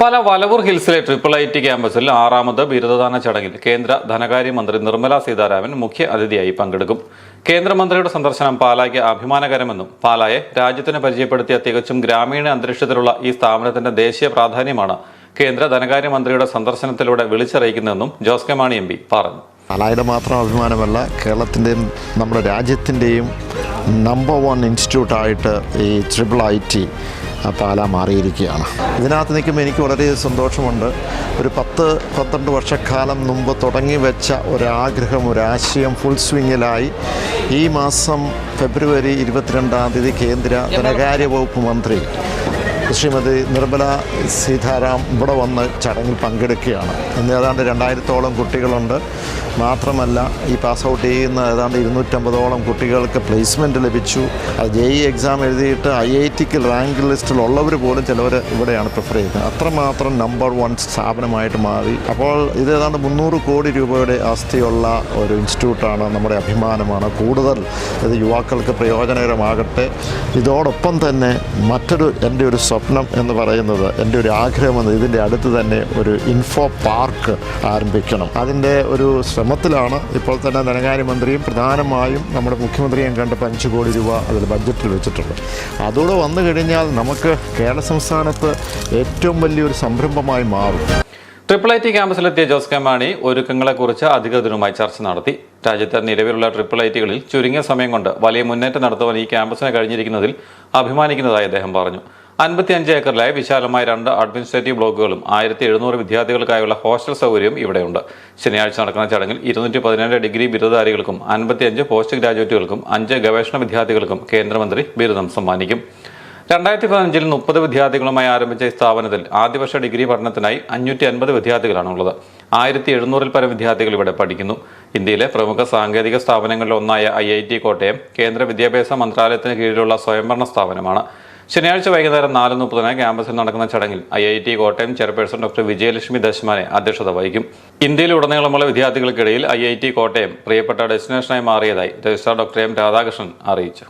പല വലവൂർ ഹിൽസിലെ IIIT ക്യാമ്പസിൽ 6ാമത് ബിരുദദാന ചടങ്ങിൽ കേന്ദ്ര ധനകാര്യമന്ത്രി നിർമ്മല സീതാരാമൻ മുഖ്യ അതിഥിയായി പങ്കെടുക്കും. കേന്ദ്രമന്ത്രിയുടെ സന്ദർശനം പാലായ്ക്ക് അഭിമാനകരമെന്നും പാലായെ രാജ്യത്തിന് പരിചയപ്പെടുത്തിയ തികച്ചും ഗ്രാമീണ അന്തരീക്ഷത്തിലുള്ള ഈ സ്ഥാപനത്തിന്റെ ദേശീയ പ്രാധാന്യമാണ് കേന്ദ്ര ധനകാര്യമന്ത്രിയുടെ സന്ദർശനത്തിലൂടെ വിളിച്ചറിയിക്കുന്നതെന്നും ജോസ് കെ മാണി MP പറഞ്ഞു. പാലായുടെ മാത്രം അഭിമാനമല്ല, കേരളത്തിൻ്റെയും നമ്മുടെ രാജ്യത്തിൻ്റെയും നമ്പർ 1 ഇൻസ്റ്റിറ്റ്യൂട്ടായിട്ട് ഈ IIIT പാല മാറിയിരിക്കുകയാണ്. ഇതിനകത്ത് നിൽക്കുമ്പോൾ എനിക്ക് വളരെ സന്തോഷമുണ്ട്. ഒരു 10-12 വർഷക്കാലം മുമ്പ് തുടങ്ങി വെച്ച ഒരാഗ്രഹം, ഒരാശയം ഫുൾ സ്വിങ്ങിലായി. ഈ മാസം ഫെബ്രുവരി 22-ാം തീയതി കേന്ദ്ര ധനകാര്യ വകുപ്പ് മന്ത്രി ശ്രീമതി നിർമ്മല സീതാരാം ഇവിടെ വന്ന് ചടങ്ങിൽ പങ്കെടുക്കുകയാണ്. ഇന്ന് ഏതാണ്ട് 2000-ഓളം കുട്ടികളുണ്ട്. മാത്രമല്ല, ഈ പാസ് ഔട്ട് ചെയ്യുന്ന ഏതാണ്ട് 250-ഓളം കുട്ടികൾക്ക് പ്ലേസ്മെൻറ്റ് ലഭിച്ചു. അത് JEE എക്സാം എഴുതിയിട്ട് IITക്ക് റാങ്ക് ലിസ്റ്റിലുള്ളവർ പോലും ചിലവർ ഇവിടെയാണ് പ്രിഫർ ചെയ്യുന്നത്. അത്രമാത്രം നമ്പർ 1 സ്ഥാപനമായിട്ട് മാറി. അപ്പോൾ ഇത് ഏതാണ്ട് 300 കോടി രൂപയുടെ ആസ്തിയുള്ള ഒരു ഇൻസ്റ്റിറ്റ്യൂട്ടാണ്, നമ്മുടെ അഭിമാനമാണ്. കൂടുതൽ ഇത് യുവാക്കൾക്ക് പ്രയോജനകരമാകട്ടെ. ഇതോടൊപ്പം തന്നെ എൻ്റെ ഒരു സ്വപ്നം എന്ന് പറയുന്നത്, എൻ്റെ ഒരു ആഗ്രഹമെന്ന്, ഇതിൻ്റെ അടുത്ത് തന്നെ ഒരു ഇൻഫോ പാർക്ക് ആരംഭിക്കണം. അതിൻ്റെ ഒരു ശ്രമത്തിലാണ്. ഇപ്പോൾ തന്നെ ധനകാര്യമന്ത്രിയും പ്രധാനമായും നമ്മുടെ മുഖ്യമന്ത്രിയും കണ്ട് 5 കോടി രൂപ അതിൽ ബഡ്ജറ്റിൽ വെച്ചിട്ടുണ്ട്. അതോടെ വന്നു കഴിഞ്ഞാൽ നമുക്ക് കേരള സംസ്ഥാനത്ത് ഏറ്റവും വലിയൊരു സംരംഭമായി മാറും. IIIT ക്യാമ്പസിലെത്തിയ ജോസ് കെ മാണി ഒരുക്കങ്ങളെക്കുറിച്ച് അധികൃതരുമായി ചർച്ച നടത്തി. രാജ്യത്തെ നിലവിലുള്ള IIITകളിൽ ചുരുങ്ങിയ സമയം കൊണ്ട് വലിയ മുന്നേറ്റം നടത്തുവാൻ ഈ ക്യാമ്പസിന് കഴിഞ്ഞിരിക്കുന്നതിൽ അഭിമാനിക്കുന്നതായി അദ്ദേഹം പറഞ്ഞു. 55 ഏക്കറിലായ വിശാലമായ 2 അഡ്മിനിസ്ട്രേറ്റീവ് ബ്ലോക്കുകളും 1700 വിദ്യാർത്ഥികൾക്കായുള്ള ഹോസ്റ്റൽ സൗകര്യവും ഇവിടെയുണ്ട്. ശനിയാഴ്ച നടക്കുന്ന ചടങ്ങിൽ 217 ഡിഗ്രി ബിരുദധാരികൾക്കും 55 പോസ്റ്റ് ഗ്രാജുവേറ്റുകൾക്കും 5 ഗവേഷണ വിദ്യാർത്ഥികൾക്കും കേന്ദ്രമന്ത്രി ബിരുദം സമ്മാനിക്കും. 2015-ൽ 30 വിദ്യാർത്ഥികളുമായി ആരംഭിച്ച ഈ സ്ഥാപനത്തിൽ ആദ്യവർഷ ഡിഗ്രി പഠനത്തിനായി 550 വിദ്യാർത്ഥികളാണുള്ളത്. 1700-ൽ പരം വിദ്യാർത്ഥികൾ ഇവിടെ പഠിക്കുന്നു. ഇന്ത്യയിലെ പ്രമുഖ സാങ്കേതിക സ്ഥാപനങ്ങളിൽ ഒന്നായ IIT കോട്ടയം കേന്ദ്ര വിദ്യാഭ്യാസ മന്ത്രാലയത്തിന് കീഴിലുള്ള സ്വയംഭരണ സ്ഥാപനമാണ്. ശനിയാഴ്ച വൈകുന്നേരം 4:30 ക്യാമ്പസിൽ നടക്കുന്ന ചടങ്ങിൽ IIT Kottayam chairperson doctor Vijayalakshmi Deshmane അധ്യക്ഷത വഹിക്കും. ഇന്ത്യയിലുടനീളമുള്ള വിദ്യാർത്ഥികൾക്കിടയിൽ IIT കോട്ടയം പ്രിയപ്പെട്ട ഡെസ്റ്റിനേഷനായി മാറിയതായി രജിസ്ട്രാർ ഡോക്ടർ M രാധാകൃഷ്ണൻ അറിയിച്ചു.